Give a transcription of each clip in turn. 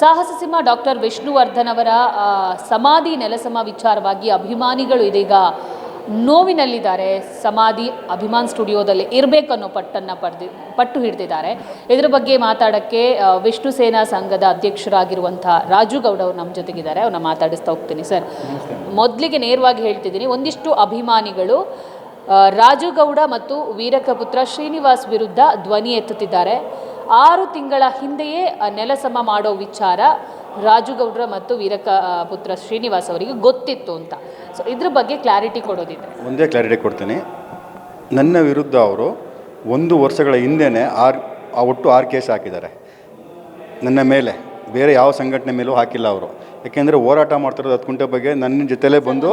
ಸಾಹಸ ಸಿಂಹ ಡಾಕ್ಟರ್ ವಿಷ್ಣುವರ್ಧನ್ ಅವರ ಸಮಾಧಿ ನೆಲಸಮ ವಿಚಾರವಾಗಿ ಅಭಿಮಾನಿಗಳು ಇದೀಗ ನೋವಿನಲ್ಲಿದ್ದಾರೆ. ಸಮಾಧಿ ಅಭಿಮಾನ್ ಸ್ಟುಡಿಯೋದಲ್ಲಿ ಇರಬೇಕನ್ನೋ ಪಟ್ಟು ಹಿಡಿದಿದ್ದಾರೆ. ಇದರ ಬಗ್ಗೆ ಮಾತಾಡೋಕ್ಕೆ ವಿಷ್ಣು ಸೇನಾ ಸಂಘದ ಅಧ್ಯಕ್ಷರಾಗಿರುವಂಥ ರಾಜು ಗೌಡ ಅವರು ನಮ್ಮ ಜೊತೆಗಿದ್ದಾರೆ. ಅವ್ರನ್ನ ಮಾತಾಡಿಸ್ತಾ ಹೋಗ್ತೀನಿ. ಸರ್, ಮೊದಲಿಗೆ ನೇರವಾಗಿ ಹೇಳ್ತಿದ್ದೀನಿ, ಒಂದಿಷ್ಟು ಅಭಿಮಾನಿಗಳು ರಾಜು ಗೌಡ ಮತ್ತು ವೀರಕಪುತ್ರ ಶ್ರೀನಿವಾಸ್ ವಿರುದ್ಧ ಧ್ವನಿ ಎತ್ತುತ್ತಿದ್ದಾರೆ. 6 ತಿಂಗಳ ಹಿಂದೆಯೇ ನೆಲಸಮ ಮಾಡೋ ವಿಚಾರ ರಾಜುಗೌಡ್ರ ಮತ್ತು ವೀರಕಪುತ್ರ ಶ್ರೀನಿವಾಸ್ ಅವರಿಗೆ ಗೊತ್ತಿತ್ತು ಅಂತ. ಸೊ ಇದ್ರ ಬಗ್ಗೆ ಕ್ಲಾರಿಟಿ ಕೊಡೋದಿದೆ. ಒಂದೇ ಕ್ಲಾರಿಟಿ ಕೊಡ್ತೀನಿ. ನನ್ನ ವಿರುದ್ಧ ಅವರು 1 ವರ್ಷಗಳ ಹಿಂದೆಯೇ ಒಟ್ಟು 6 ಕೇಸ್ ಹಾಕಿದ್ದಾರೆ ನನ್ನ ಮೇಲೆ. ಬೇರೆ ಯಾವ ಸಂಘಟನೆ ಮೇಲೂ ಹಾಕಿಲ್ಲ ಅವರು. ಯಾಕೆಂದರೆ ಹೋರಾಟ ಮಾಡ್ತಿರೋದು 10 ಗುಂಟೆ ಬಗ್ಗೆ ನನ್ನ ಜೊತೆಲೇ ಬಂದು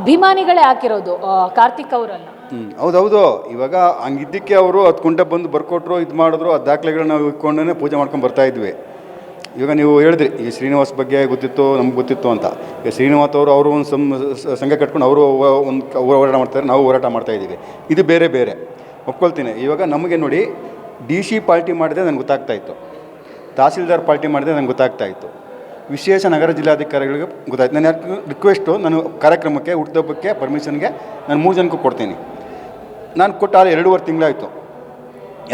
ಅಭಿಮಾನಿಗಳೇ ಹಾಕಿರೋದು, ಕಾರ್ತಿಕ್ ಅವರಲ್ಲ. ಹೌದೌದು. ಇವಾಗ ಹಂಗಿದ್ದಕ್ಕೆ ಅವರು 10 ಗುಂಟೆ ಬಂದು ಬರ್ಕೊಟ್ರು, ಇದು ಮಾಡಿದ್ರು. ಆ ದಾಖಲೆಗಳನ್ನ ನಾವು ಇಟ್ಕೊಂಡೇ ಪೂಜೆ ಮಾಡ್ಕೊಂಡು ಬರ್ತಾಯಿದ್ವಿ. ಇವಾಗ ನೀವು ಹೇಳಿದ್ರಿ ಈ ಶ್ರೀನಿವಾಸ್ ಬಗ್ಗೆ ಗೊತ್ತಿತ್ತು, ನಮ್ಗೆ ಗೊತ್ತಿತ್ತು ಅಂತ. ಈಗ ಶ್ರೀನಿವಾಸ್ ಅವರು ಒಂದು ಸಂಘ ಕಟ್ಕೊಂಡು ಅವರು ಒಂದು ಹೋರಾಟ ಮಾಡ್ತಾರೆ, ನಾವು ಹೋರಾಟ ಮಾಡ್ತಾಯಿದ್ದೀವಿ. ಇದು ಬೇರೆ ಬೇರೆ ಒಪ್ಕೊಳ್ತೀನಿ. ಇವಾಗ ನಮಗೆ ನೋಡಿ, DC ಪಾರ್ಟಿ ಮಾಡಿದೆ ನನಗೆ ಗೊತ್ತಾಗ್ತಾಯಿತ್ತು, ತಹಸೀಲ್ದಾರ್ ಪಾರ್ಟಿ ಮಾಡಿದೆ ನನಗೆ ಗೊತ್ತಾಗ್ತಾಯಿತ್ತು, ವಿಶೇಷ ನಗರ ಜಿಲ್ಲಾಧಿಕಾರಿಗಳಿಗೆ ಗೊತ್ತಾಯ್ತು. ನಾನು ಯಾಕೆ ರಿಕ್ವೆಸ್ಟು, ನಾನು ಕಾರ್ಯಕ್ರಮಕ್ಕೆ ಹುಟ್ಟುಹಬ್ಬಕ್ಕೆ ಪರ್ಮಿಷನ್ಗೆ ನಾನು 3 ಜನಕ್ಕೂ ಕೊಡ್ತೀನಿ. ನಾನು ಕೊಟ್ಟು 2.5 ತಿಂಗಳಾಯಿತು,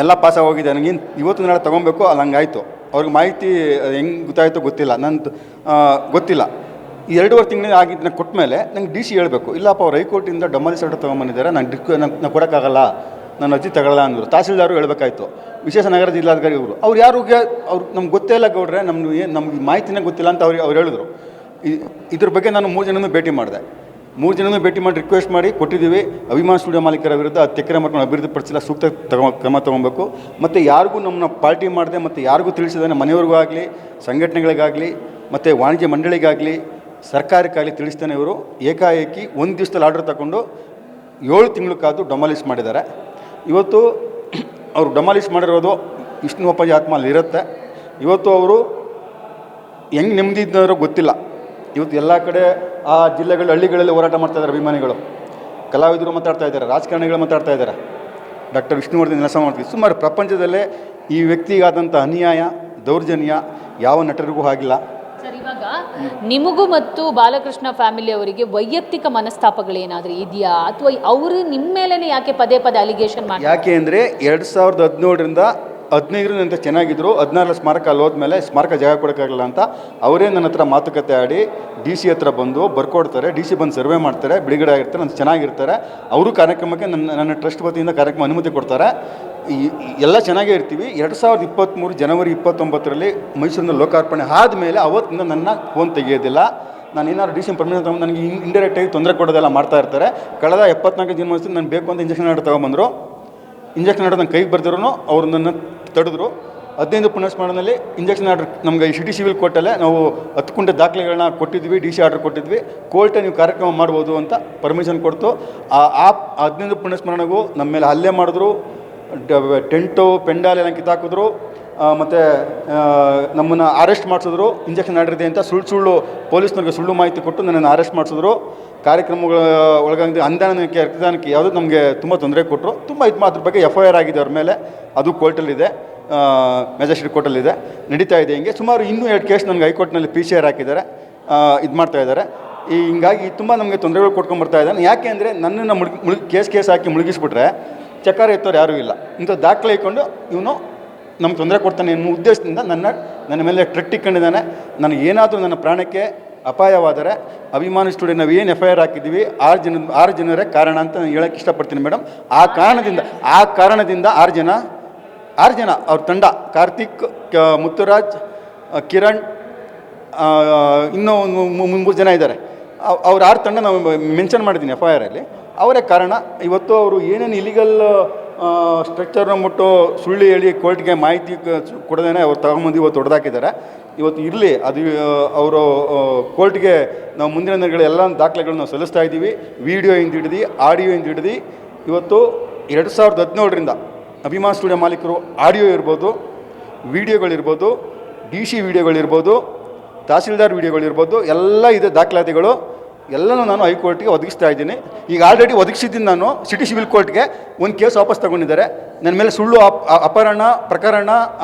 ಎಲ್ಲ ಪಾಸಾಗಿ ಹೋಗಿದೆ. ನನಗೆ ಇವತ್ತು ನಾಳೆ ತೊಗೊಬೇಕು, ಅಲ್ಲಿ ಹಂಗಾಯಿತು. ಅವ್ರಿಗೆ ಮಾಹಿತಿ ಹೆಂಗೆ ಗೊತ್ತಾಯಿತೋ ಗೊತ್ತಿಲ್ಲ, ನಂದು ಗೊತ್ತಿಲ್ಲ. ಈ 2.5 ತಿಂಗಳು ಆಗಿದ್ದು ನಾನು ಕೊಟ್ಟ ಮೇಲೆ ನಂಗೆ DC ಹೇಳಬೇಕು, ಇಲ್ಲಪ್ಪ ಅವ್ರು ಹೈಕೋರ್ಟಿಂದ ಡಮಾಲಿಸ್ ಆರ್ಡರ್ ತೊಗೊಂಬಂದಿದ್ದಾರೆ, ನಾನು ಕೊಡೋಕ್ಕಾಗಲ್ಲ, ನಾನು ಅರ್ಜಿ ತಗೊಳ್ಳಲ್ಲ ಅಂದರು. ತಹಸೀಲ್ದಾರು ಹೇಳಬೇಕಾಯ್ತು, ವಿಶೇಷ ನಗರ ಜಿಲ್ಲಾಧಿಕಾರಿ ಅವರು. ಅವ್ರು ಯಾರಿಗೆ ನಮ್ಗೆ ಗೊತ್ತೇ ಇಲ್ಲ ಗೌಡ್ರೆ, ನಮ್ಗೆ ಮಾಹಿತಿನೇ ಗೊತ್ತಿಲ್ಲ ಅಂತ ಅವ್ರು ಹೇಳಿದ್ರು. ಇದ್ರ ಬಗ್ಗೆ ನಾನು 3 ಜನನೂ ಭೇಟಿ ಮಾಡಿದೆ. 3 ಜನನೂ ಭೇಟಿ ಮಾಡಿ ರಿಕ್ವೆಸ್ಟ್ ಮಾಡಿ ಕೊಟ್ಟಿದ್ದೀವಿ. ಅಭಿಮಾನ್ ಸ್ಟುಡಿಯೋ ಮಾಲೀಕರ ವಿರುದ್ಧ 10 ಎಕರೆ ಮಾಡ್ಕೊಂಡು ಅಭಿವೃದ್ಧಿಪಡಿಸಿಲ್ಲ, ಸೂಕ್ತ ಕ್ರಮ ತೊಗೊಬೇಕು. ಮತ್ತು ಯಾರಿಗೂ ನಮ್ಮನ್ನ ಪಾರ್ಟಿ ಮಾಡಿದೆ ಮತ್ತು ಯಾರಿಗೂ ತಿಳಿಸಿದಾನೆ, ಮನೆಯವ್ರಿಗೂ ಆಗಲಿ, ಸಂಘಟನೆಗಳಿಗಾಗಲಿ, ಮತ್ತು ವಾಣಿಜ್ಯ ಮಂಡಳಿಗಾಗಲಿ, ಸರ್ಕಾರಕ್ಕಾಗಲಿ ತಿಳಿಸ್ತಾನೆ. ಇವರು ಏಕಾಏಕಿ 1 ದಿವಸದಲ್ಲಿ ಆರ್ಡರ್ ತಗೊಂಡು 7 ತಿಂಗಳು ಕಾದು ಡಮಾಲಿಸ್ ಮಾಡಿದ್ದಾರೆ. ಇವತ್ತು ಅವರು ಡಮಾಲಿಸ್ ಮಾಡಿರೋದು ವಿಷ್ಣು ಅಪ್ಪಾಜಿ ಆತ್ಮ ಅಲ್ಲಿ ಇರುತ್ತೆ. ಇವತ್ತು ಅವರು ಹೆಂಗೆ ನೆಮ್ಮದಿ ಇದ್ದಾರೋ ಗೊತ್ತಿಲ್ಲ. ಇವತ್ತು ಎಲ್ಲ ಕಡೆ ಆ ಜಿಲ್ಲೆಗಳು, ಹಳ್ಳಿಗಳಲ್ಲಿ ಹೋರಾಟ ಮಾಡ್ತಾಯಿದ್ದಾರೆ ಅಭಿಮಾನಿಗಳು, ಕಲಾವಿದರು ಮಾತಾಡ್ತಾ ಇದ್ದಾರೆ, ರಾಜಕಾರಣಿಗಳು ಮಾತಾಡ್ತಾ ಇದ್ದಾರೆ. ಡಾಕ್ಟರ್ ವಿಷ್ಣುವರ್ಧನ್ ನೆಲಸಮ ಮಾಡ್ತೀವಿ. ಸುಮಾರು ಪ್ರಪಂಚದಲ್ಲೇ ಈ ವ್ಯಕ್ತಿಗಾದಂಥ ಅನ್ಯಾಯ, ದೌರ್ಜನ್ಯ ಯಾವ ನಟರಿಗೂ ಆಗಿಲ್ಲ. ಸರ್, ಇವಾಗ ನಿಮಗೂ ಮತ್ತು ಬಾಲಕೃಷ್ಣ ಫ್ಯಾಮಿಲಿ ಅವರಿಗೆ ವೈಯಕ್ತಿಕ ಮನಸ್ತಾಪಗಳೇನಾದರೂ ಇದೆಯಾ, ಅಥವಾ ಅವರು ನಿಮ್ಮ ಮೇಲೇ ಯಾಕೆ ಪದೇ ಅಲಿಗೇಷನ್ ಮಾಡಿ? ಯಾಕೆ ಅಂದರೆ 2017ರಿಂದ 15 ಚೆನ್ನಾಗಿದ್ದರು. 16 ಸ್ಮಾರಕ ಅಲ್ಲಿ ಹೋದ್ಮೇಲೆ ಸ್ಮಾರಕ ಜಾಗ ಕೊಡೋಕ್ಕಾಗಲ್ಲ ಅಂತ ಅವರೇ ನನ್ನ ಹತ್ರ ಮಾತುಕತೆ ಆಡಿ DC ಹತ್ರ ಬಂದು ಬರ್ಕೊಡ್ತಾರೆ. DC ಬಂದು ಸರ್ವೆ ಮಾಡ್ತಾರೆ, ಬಿಡುಗಡೆ ಆಗಿರ್ತಾರೆ, ನಾನು ಚೆನ್ನಾಗಿರ್ತಾರೆ. ಅವರು ಕಾರ್ಯಕ್ರಮಕ್ಕೆ ನನ್ನ ಟ್ರಸ್ಟ್ ವತಿಯಿಂದ ಕಾರ್ಯಕ್ರಮ ಅನುಮತಿ ಕೊಡ್ತಾರೆ. ಎಲ್ಲ ಚೆನ್ನಾಗೇ ಇರ್ತೀವಿ. 2023 ಜನವರಿ 29ರಲ್ಲಿ ಮೈಸೂರಿನ ಲೋಕಾರ್ಪಣೆ ಆದಮೇಲೆ ಅವತ್ತಿಂದ ನನ್ನ ಫೋನ್ ತೆಗೆಯೋದಿಲ್ಲ. ನಾನು ಏನಾದ್ರು DC ಪರ್ಮಿಷನ್ ತಗೊಂಡು ನನಗೆ ಇಂಡೈರೆಕ್ಟಾಗಿ ತೊಂದರೆ ಕೊಡೋದೆಲ್ಲ ಮಾಡ್ತಾ ಇರ್ತಾರೆ. ಕಳೆದ 74 ದಿನ ನಾನು ಬೇಕು ಅಂತ ಇಂಜೆಕ್ಷನ್ ಆರ್ಡರ್ ತೊಗೊಂಬಂದರು. ಇಂಜೆಕ್ಷನ್ ಆರ್ಡರ್ ನನ್ನ ಕೈಗೆ ಬರ್ದಿರೋ ಅವರು ನನ್ನ ತಡೆದ್ರು. 15 ಪುಣ್ಯಸ್ಮರಣೆಯಲ್ಲಿ ಇಂಜೆಕ್ಷನ್ ಆರ್ಡರ್ ನಮಗೆ ಸಿಟಿ ಸಿವಿಲ್ ಕೋರ್ಟಲ್ಲೇ ನಾವು 10 ಗುಂಟೆ ದಾಖಲೆಗಳನ್ನ ಕೊಟ್ಟಿದ್ವಿ, DC ಆರ್ಡರ್ ಕೊಟ್ಟಿದ್ವಿ. ಕೋರ್ಟೇ ನೀವು ಕಾರ್ಯಕ್ರಮ ಮಾಡ್ಬೋದು ಅಂತ ಪರ್ಮಿಷನ್ ಕೊಡ್ತು. ಆ 15 ಪುಣ್ಯಸ್ಮರಣೆಗೂ ನಮ್ಮ ಮೇಲೆ ಹಲ್ಲೆ ಮಾಡಿದ್ರು, ಟೆಂಟು ಪೆಂಡಾಲ್ ಎಲ್ಲ ಕಿತ್ತಾಕಿದ್ರು, ಮತ್ತು ನಮ್ಮನ್ನು ಅರೆಸ್ಟ್ ಮಾಡಿಸಿದ್ರು. ಇಂಜೆಕ್ಷನ್ ಆರ್ಡರ್ ಇದೆ ಅಂತ ಸುಳ್ಳು ಪೊಲೀಸ್ನವ್ರಿಗೆ ಸುಳ್ಳು ಮಾಹಿತಿ ಕೊಟ್ಟು ನನ್ನನ್ನು ಅರೆಸ್ಟ್ ಮಾಡಿಸಿದ್ರು. ಕಾರ್ಯಕ್ರಮಗಳ ಒಳಗಾಗಿ ಅನುದಾನಕ್ಕೆ ರಕ್ತದಾನಕ್ಕೆ ಯಾವುದೂ ನಮಗೆ ತುಂಬ ತೊಂದರೆ ಕೊಟ್ಟರು. ತುಂಬ ಅದ್ರ ಬಗ್ಗೆ FIR ಆಗಿದೆ ಅವ್ರ ಮೇಲೆ. ಅದು ಕೋರ್ಟಲ್ಲಿದೆ, ಮ್ಯಾಜಿಸ್ಟ್ರೇಟ್ ಕೋರ್ಟಲ್ಲಿದೆ, ನಡೀತಾ ಇದೆ. ಹಿಂಗೆ ಸುಮಾರು ಇನ್ನೂ 2 ಕೇಸ್ ನನಗೆ ಹೈಕೋರ್ಟ್ನಲ್ಲಿ PCR ಹಾಕಿದ್ದಾರೆ, ಇದು ಮಾಡ್ತಾಯಿದ್ದಾರೆ. ಹಿಂಗಾಗಿ ತುಂಬ ನಮಗೆ ತೊಂದರೆಗಳು ಕೊಟ್ಕೊಂಡ್ಬರ್ತಾ ಇದ್ದಾನೆ. ಯಾಕೆ ಅಂದರೆ ನನ್ನನ್ನು ಕೇಸ್ ಹಾಕಿ ಮುಳುಗಿಸ್ಬಿಟ್ರೆ ಚಕ್ಕಾರ ಎತ್ತೋರು ಯಾರೂ ಇಲ್ಲ. ಇಂಥ ದಾಖಲೆ ಇಟ್ಕೊಂಡು ಇವನು ನಮ್ಗೆ ತೊಂದರೆ ಕೊಡ್ತಾನೆ ಅನ್ನೋ ಉದ್ದೇಶದಿಂದ ನನ್ನ ಮೇಲೆ ಟ್ರೆಟ್ ಇಟ್ಕೊಂಡಿದ್ದಾನೆ. ನನಗೆ ಏನಾದರೂ ನನ್ನ ಪ್ರಾಣಕ್ಕೆ ಅಪಾಯವಾದರೆ ಅಭಿಮಾನಿ ಸ್ಟುಡಿಯೋ ನಾವು ಏನು FIR ಹಾಕಿದ್ದೀವಿ 6 ಜನರೇ ಕಾರಣ ಅಂತ ನಾನು ಹೇಳೋಕ್ಕೆ ಇಷ್ಟಪಡ್ತೀನಿ ಮೇಡಮ್. ಆ ಕಾರಣದಿಂದ 6 ಜನ ಅವ್ರ ತಂಡ, ಕಾರ್ತಿಕ್, ಮುತ್ತುರಾಜ್, ಕಿರಣ್, ಇನ್ನೂ 3 ಜನ ಇದ್ದಾರೆ. ಅವ್ರು 6 ತಂಡ ನಾವು ಮೆನ್ಷನ್ ಮಾಡಿದ್ದೀನಿ FIRಲ್ಲಿ. ಅವರೇ ಕಾರಣ. ಇವತ್ತು ಅವರು ಏನೇನು ಇಲಿಗಲ್ ಸ್ಟ್ರಕ್ಚರ್ನ ಮುಟ್ಟು ಸುಳ್ಳು ಹೇಳಿ ಕೋರ್ಟ್ಗೆ ಮಾಹಿತಿ ಕೊಡದೇನೆ ಅವ್ರು ತಗೊಂಬಂದು ಇವತ್ತು ಹೊಡೆದಾಕಿದ್ದಾರೆ. ಇವತ್ತು ಇರಲಿ, ಅದು ಅವರು ಕೋರ್ಟ್ಗೆ ನಾವು ಮುಂದಿನ ದಿನಗಳು ಎಲ್ಲ ದಾಖಲೆಗಳನ್ನ ನಾವು ಸಲ್ಲಿಸ್ತಾ ಇದ್ದೀವಿ. ವಿಡಿಯೋಯಿಂದ ಹಿಡಿದು ಆಡಿಯೋಯಿಂದ ಹಿಡಿದು ಇವತ್ತು 2017ರಿಂದ ಅಭಿಮಾನ್ ಸ್ಟುಡಿಯೋ ಮಾಲೀಕರು ಆಡಿಯೋ ಇರ್ಬೋದು, ವಿಡಿಯೋಗಳಿರ್ಬೋದು, DC ವಿಡಿಯೋಗಳಿರ್ಬೋದು, ತಹಸೀಲ್ದಾರ್ ವಿಡಿಯೋಗಳಿರ್ಬೋದು, ಎಲ್ಲ ಇದೆ ದಾಖಲಾತಿಗಳು. ಎಲ್ಲನೂ ನಾನು ಹೈಕೋರ್ಟ್ಗೆ ಒದಗಿಸ್ತಾ ಇದ್ದೀನಿ. ಈಗ ಆಲ್ರೆಡಿ ಒದಗಿಸಿದ್ದೀನಿ ನಾನು ಸಿಟಿ ಸಿವಿಲ್ ಕೋರ್ಟ್ಗೆ. ಒಂದು ಕೇಸ್ ವಾಪಸ್ ತಗೊಂಡಿದ್ದಾರೆ ನನ್ನ ಮೇಲೆ. ಸುಳ್ಳು ಅಪಹರಣ ಪ್ರಕರಣ,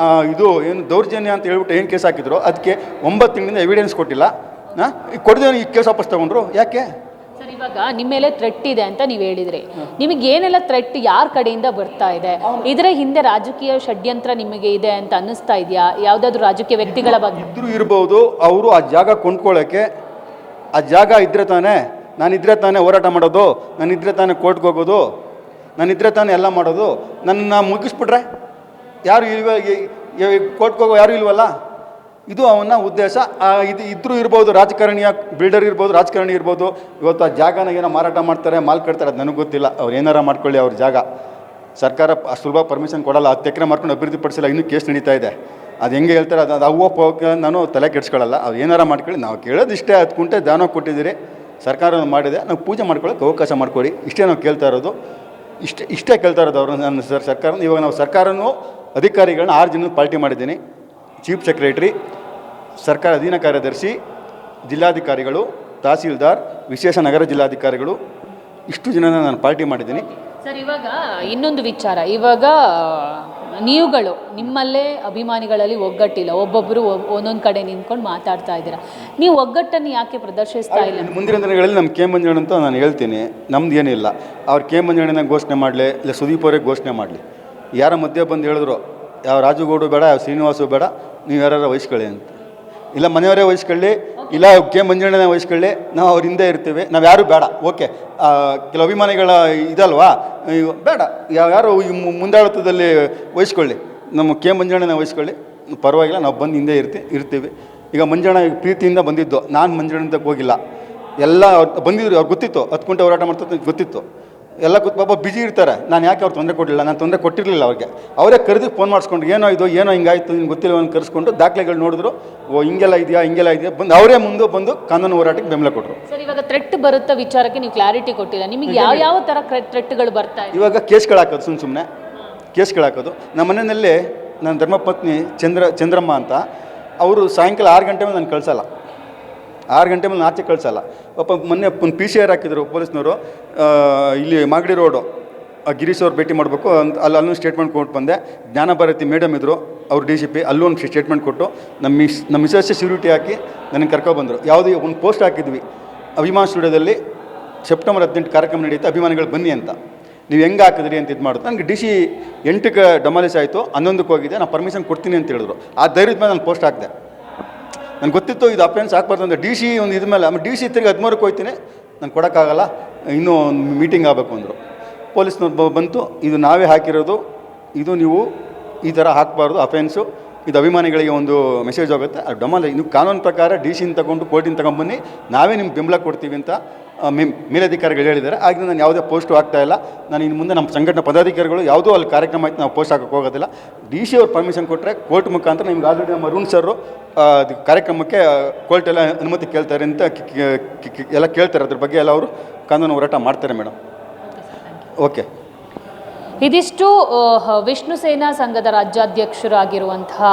ಇದು ಏನು ದೌರ್ಜನ್ಯ ಅಂತ ಹೇಳ್ಬಿಟ್ಟು ಏನು ಕೇಸ್ ಹಾಕಿದ್ರು, ಅದಕ್ಕೆ 9 ತಿಂಗಳಿಂದ ಎವಿಡೆನ್ಸ್ ಕೊಟ್ಟಿಲ್ಲ. ಕೊಡದೆ ಈ ಕೇಸ್ ವಾಪಸ್ ತಗೊಂಡ್ರು. ಯಾಕೆ ಸರ್? ಇವಾಗ ನಿಮ್ಮ ಮೇಲೆ ಥ್ರೆಟ್ ಇದೆ ಅಂತ ನೀವು ಹೇಳಿದ್ರಿ. ನಿಮಗೆ ಏನೆಲ್ಲ ಥ್ರೆಟ್ ಯಾರ ಕಡೆಯಿಂದ ಬರ್ತಾ ಇದೆ? ಇದರ ಹಿಂದೆ ರಾಜಕೀಯ ಷಡ್ಯಂತ್ರ ನಿಮಗೆ ಇದೆ ಅಂತ ಅನ್ನಿಸ್ತಾ ಇದೆಯಾ? ಯಾವುದಾದ್ರೂ ರಾಜಕೀಯ ವ್ಯಕ್ತಿಗಳ ಬಗ್ಗೆ ಇದ್ರೂ ಇರ್ಬೋದು. ಅವರು ಆ ಜಾಗ ಕೊಂಡ್ಕೊಳ್ಳೋಕ್ಕೆ, ಆ ಜಾಗ ಇದ್ದರೆ ತಾನೇ, ನಾನಿದ್ರೆ ತಾನೇ ಹೋರಾಟ ಮಾಡೋದು, ನಾನಿದ್ರೆ ತಾನೇ ಕೋರ್ಟ್ಗೆ ಹೋಗೋದು, ನಾನಿದ್ರೆ ತಾನೇ ಎಲ್ಲ ಮಾಡೋದು. ನನ್ನ ಮುಗಿಸ್ಬಿಟ್ರೆ ಯಾರು ಕೋರ್ಟ್ಗೆ ಹೋಗೋ ಯಾರೂ ಇಲ್ವಲ್ಲ. ಇದು ಅವನ ಉದ್ದೇಶ. ಇದು ಇದ್ರೂ ಇರ್ಬೋದು, ರಾಜಕಾರಣಿಯ ಬಿಲ್ಡರ್ ಇರ್ಬೋದು, ರಾಜಕಾರಣಿ ಇರ್ಬೋದು. ಇವತ್ತು ಆ ಜಾಗನ ಏನೋ ಮಾರಾಟ ಮಾಡ್ತಾರೆ, ಮಾಲ್ ಕಟ್ತಾರೆ, ಅದು ನನಗೆ ಗೊತ್ತಿಲ್ಲ. ಅವ್ರು ಏನಾರ ಮಾಡ್ಕೊಳ್ಳಿ, ಅವ್ರ ಜಾಗ. ಸರ್ಕಾರ ಸುಲಭ ಪರ್ಮಿಷನ್ ಕೊಡಲ್ಲ. 10 ಎಕರೆ ಮಾಡ್ಕೊಂಡು ಅಭಿವೃದ್ಧಿಪಡಿಸಿಲ್ಲ, ಇನ್ನೂ ಕೇಸ್ ನಡೀತಾ ಇದೆ. ಅದು ಹೆಂಗೆ ಹೇಳ್ತಾರೆ, ಅದು ಅವ್ವಕ್ಕೆ ನಾನು ತಲೆ ಕೆಡಿಸ್ಕೊಳ್ಳಲ್ಲ. ಅವ್ರು ಏನಾರ ಮಾಡ್ಕೊಳ್ಳಿ. ನಾವು ಕೇಳೋದು ಇಷ್ಟೇ, 10 ಕುಂಟೆ ದಾನ ಕೊಟ್ಟಿದ್ದೀರಿ, ಸರ್ಕಾರ ಮಾಡಿದೆ, ನಾವು ಪೂಜೆ ಮಾಡ್ಕೊಳ್ಳೋಕೆ ಅವಕಾಶ ಮಾಡಿಕೊಡಿ. ಇಷ್ಟೇ ನಾವು ಕೇಳ್ತಾ ಇರೋದು. ಇಷ್ಟೇ ಕೇಳ್ತಾ ಇರೋದು ಅವರು ನನ್ನ ಸರ್ಕಾರ. ಇವಾಗ ನಾವು ಸರ್ಕಾರನೂ ಅಧಿಕಾರಿಗಳನ್ನ 6 ಜನ ಪಾರ್ಟಿ ಮಾಡಿದ್ದೀನಿ. ಚೀಫ್ ಸೆಕ್ರೆಟರಿ, ಸರ್ಕಾರ ಅಧೀನ ಕಾರ್ಯದರ್ಶಿ, ಜಿಲ್ಲಾಧಿಕಾರಿಗಳು, ತಹಸೀಲ್ದಾರ್, ವಿಶೇಷ ನಗರ ಜಿಲ್ಲಾಧಿಕಾರಿಗಳು, ಇಷ್ಟು ಜನನ ನಾನು ಪಾರ್ಟಿ ಮಾಡಿದ್ದೀನಿ. ಸರ್, ಇವಾಗ ಇನ್ನೊಂದು ವಿಚಾರ. ಇವಾಗ ನೀವುಗಳು ನಿಮ್ಮಲ್ಲೇ ಅಭಿಮಾನಿಗಳಲ್ಲಿ ಒಗ್ಗಟ್ಟಿಲ್ಲ, ಒಬ್ಬೊಬ್ಬರು ಒಂದೊಂದು ಕಡೆ ನಿಂತ್ಕೊಂಡು ಮಾತಾಡ್ತಾ ಇದ್ದೀರಾ. ನೀವು ಒಗ್ಗಟ್ಟನ್ನು ಯಾಕೆ ಪ್ರದರ್ಶಿಸ್ತಾ ಇಲ್ಲ? ಮುಂದಿನ ದಿನಗಳಲ್ಲಿ ನಮ್ಮ ಕೆ ಮಂಜಣ್ಣ ಅಂತ ನಾನು ಹೇಳ್ತೀನಿ. ನಮ್ದು ಏನಿಲ್ಲ. ಅವ್ರು ಕೆ ಮಂಜಣ್ಣನ ಘೋಷಣೆ ಮಾಡಲಿ, ಇಲ್ಲ ಸುದೀಪ್ ಅವರೇ ಘೋಷಣೆ ಮಾಡಲಿ. ಯಾರ ಮಧ್ಯೆ ಬಂದು ಹೇಳಿದ್ರು, ಯಾವ ರಾಜುಗೌಡು ಬೇಡ, ಯಾವ ಶ್ರೀನಿವಾಸು ಬೇಡ, ನೀವು ಯಾರು ವಹಿಸ್ಕೊಳ್ಳಿ ಅಂತ. ಇಲ್ಲ ಮನೆಯವರೇ ವಹಿಸ್ಕೊಳ್ಳಿ, ಇಲ್ಲ ಕೆ ಮಂಜಣ್ಣನೇ ವಹಿಸ್ಕೊಳ್ಳಿ, ನಾವು ಅವ್ರ ಹಿಂದೆ ಇರ್ತೀವಿ, ನಾವು ಯಾರೂ ಬೇಡ. ಓಕೆ, ಕೆಲವು ಅಭಿಮಾನಿಗಳ ಇದಲ್ವಾ, ಬೇಡ, ಯಾರು ಈ ಮುಂದಾಳತ್ವದಲ್ಲಿ ವಹಿಸ್ಕೊಳ್ಳಿ, ನಮ್ಮ ಕೆ ಮಂಜಣ್ಣನೇ ವಹಿಸ್ಕೊಳ್ಳಿ, ಪರವಾಗಿಲ್ಲ, ನಾವು ಬಂದು ಹಿಂದೆ ಇರ್ತೀವಿ. ಈಗ ಮಂಜಣ್ಣ ಪ್ರೀತಿಯಿಂದ ಬಂದಿದ್ದು, ನಾನು ಮಂಜಣ್ಣಂತಕ್ಕೆ ಹೋಗಿಲ್ಲ. ಎಲ್ಲ ಬಂದಿದ್ರು, ಅವ್ರಿಗೆ ಗೊತ್ತಿತ್ತು 10 ಗಂಟೆ ಹೋರಾಟ ಮಾಡ್ತಾ ಗೊತ್ತಿತ್ತು. ಎಲ್ಲ ಪಾಪ ಬಿಜಿ ಇರ್ತಾರೆ. ನಾನು ಯಾಕೆ ಅವ್ರು ತೊಂದರೆ ಕೊಡಲಿಲ್ಲ, ನಾನು ತೊಂದರೆ ಕೊಟ್ಟಿರಲಿಲ್ಲ ಅವ್ರಿಗೆ. ಅವರೇ ಕರೆದು ಫೋನ್ ಮಾಡಿಸ್ಕೊಂಡು, ಏನೋ ಇದು, ಏನೋ ಹಿಂಗಾಯ್ತು, ನಿಮ್ಗೆ ಗೊತ್ತಿಲ್ಲ ಅಂತ ಕರೆಸ್ಕೊಂಡು ದಾಖಲೆಗಳು ನೋಡಿದ್ರು. ಓ ಹಿಂಗೆಲ್ಲ ಇದೆಯಾ, ಬಂದು ಅವರೇ ಮುಂದೆ ಬಂದು ಕಾನೂನು ಹೋರಾಟಕ್ಕೆ ಬೆಂಬಲ ಕೊಟ್ಟರು. ಸರ್, ಇವಾಗ ಥ್ರೆಟ್ ಬರುತ್ತಾ ವಿಚಾರಕ್ಕೆ ನೀವು ಕ್ಲಾರಿಟಿ ಕೊಟ್ಟಿಲ್ಲ. ನಿಮಗೆ ಯಾವ ಥರ ಥ್ರೆಟ್ಗಳು ಬರ್ತಾ ಇದೆ? ಇವಾಗ ಕೇಸ್ಗಳು ಹಾಕೋದು, ಸುಮ್ಮನೆ ಕೇಸ್ಗಳು ಹಾಕೋದು. ನಮ್ಮ ಮನೆಯಲ್ಲೇ ನನ್ನ ಧರ್ಮಪತ್ನಿ ಚಂದ್ರಮ್ಮ ಅಂತ, ಅವರು ಸಾಯಂಕಾಲ 6 ಗಂಟೆ ಮೇಲೆ ನಾನು ಕಳಿಸಲ್ಲ. 6 ಗಂಟೆ ಮೇಲೆ ಆಚೆ ಕಳಿಸಲ್ಲ. ಪಾಪ ಮೊನ್ನೆ ಒಂದು PCR ಹಾಕಿದ್ರು ಪೊಲೀಸ್ನವರು. ಇಲ್ಲಿ ಮಾಗಡಿ ರೋಡು ಗಿರೀಶ್ ಅವ್ರು ಭೇಟಿ ಮಾಡಬೇಕು ಅಂತ ಅಲ್ಲೂ ಸ್ಟೇಟ್ಮೆಂಟ್ ಕೊಟ್ಟು ಬಂದೆ. ಜ್ಞಾನಭಾರತಿ ಮೇಡಮ್ ಇದ್ದರು, ಅವ್ರು DCP, ಅಲ್ಲೂ ಒಂದು ಸ್ಟೇಟ್ಮೆಂಟ್ ಕೊಟ್ಟು ನಮ್ಮ ಮಿಸಸ್ಸೇ ಸೆಕ್ಯೂರಿಟಿ ಹಾಕಿ ನನಗೆ ಕರ್ಕೊಬಂದರು. ಯಾವುದೇ ಒಂದು ಪೋಸ್ಟ್ ಹಾಕಿದ್ವಿ, ಅಭಿಮಾನ್ ಸ್ಟುಡಿಯೋದಲ್ಲಿ ಸೆಪ್ಟೆಂಬರ್ 18 ಕಾರ್ಯಕ್ರಮ ನಡೆಯುತ್ತೆ, ಅಭಿಮಾನಿಗಳು ಬನ್ನಿ ಅಂತ. ನೀವು ಹೆಂಗೆ ಹಾಕಿದ್ರಿ ಅಂತ ಇದು ಮಾಡೋದು. ನನಗೆ DC 8ಕ್ಕೆ ಡೆಮಾಲಿಸ್ ಆಯಿತು, 11ಕ್ಕೆ ಹೋಗಿದೆ, ನಾನು ಪರ್ಮಿಷನ್ ಕೊಡ್ತೀನಿ ಅಂತ ಹೇಳಿದ್ರು. ಆ ಧೈರ್ಯದ ಮೇಲೆ ನಾನು ಪೋಸ್ಟ್ ಹಾಕಿದೆ. ನನಗೆ ಗೊತ್ತಿತ್ತು ಇದು ಅಫೆನ್ಸ್ ಹಾಕ್ಬಾರ್ದು ಅಂತ. DC ಒಂದು ಇದ ಮೇಲೆ ಆಮೇಲೆ DC ತಿರುಗಿ 13ಕ್ಕೆ ಹೋಗ್ತೀನಿ, ನಾನು ಕೊಡೋಕ್ಕಾಗಲ್ಲ, ಇನ್ನೂ ಒಂದು ಮೀಟಿಂಗ್ ಆಗಬೇಕು ಅಂದರು. ಪೊಲೀಸ್ನವ್ರು ಬಂತು, ಇದು ನಾವೇ ಹಾಕಿರೋದು, ಇದು ನೀವು ಈ ಥರ ಹಾಕಬಾರ್ದು, ಅಫೆನ್ಸು, ಇದು ಅಭಿಮಾನಿಗಳಿಗೆ ಒಂದು ಮೆಸೇಜ್ ಹೋಗುತ್ತೆ. ಅದು ನೀವು ಕಾನೂನು ಪ್ರಕಾರ DCನ ತಗೊಂಡು ಕೋರ್ಟಿನ ತಗೊಂಡ್ಬನ್ನಿ, ನಾವೇ ನಿಮ್ಗೆ ಬೆಂಬಲ ಕೊಡ್ತೀವಿ ಅಂತ ಮೇಲಧಿಕಾರಿಗಳು ಹೇಳಿದ್ದಾರೆ. ಆಗಿನ ನಾನು ಯಾವುದೇ ಪೋಸ್ಟು ಆಗ್ತಾಯಿಲ್ಲ. ನಾನು ಇನ್ನು ಮುಂದೆ ನಮ್ಮ ಸಂಘಟನಾ ಪದಾಧಿಕಾರಿಗಳು ಯಾವುದೋ ಅಲ್ಲಿ ಕಾರ್ಯಕ್ರಮ ಆಯ್ತು ನಾವು ಪೋಸ್ಟ್ ಹಾಕೋಕ್ಕೆ ಹೋಗೋದಿಲ್ಲ. DC ಅವ್ರು ಪರ್ಮಿಷನ್ ಕೊಟ್ಟರೆ ಕೋರ್ಟ್ ಮುಖಾಂತರ ನಿಮ್ಗೆ ಆಲ್ರೆಡಿ ನಮ್ಮ ಅರುಣ್ ಸರು ಕಾರ್ಯಕ್ರಮಕ್ಕೆ ಕೋರ್ಟೆಲ್ಲ ಅನುಮತಿ ಕೇಳ್ತಾರೆ ಅಂತ ಎಲ್ಲ ಕೇಳ್ತಾರೆ. ಅದ್ರ ಬಗ್ಗೆ ಎಲ್ಲ ಅವರು ಕಾನೂನು ಹೋರಾಟ ಮಾಡ್ತಾರೆ ಮೇಡಮ್. ಓಕೆ, ಇದಿಷ್ಟು ವಿಷ್ಣು ಸೇನಾ ಸಂಘದ ರಾಜ್ಯಾಧ್ಯಕ್ಷರಾಗಿರುವಂತಹ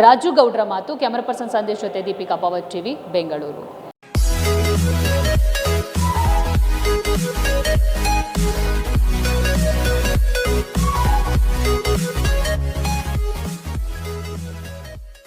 ರಾಜು ಗೌಡ್ರ ಮಾತು. ಕ್ಯಾಮರಾ ಪರ್ಸನ್ ಸಂದೇಶ್ ಜೊತೆ ದೀಪಿಕಾ ಪವರ್ TV, ಬೆಂಗಳೂರು.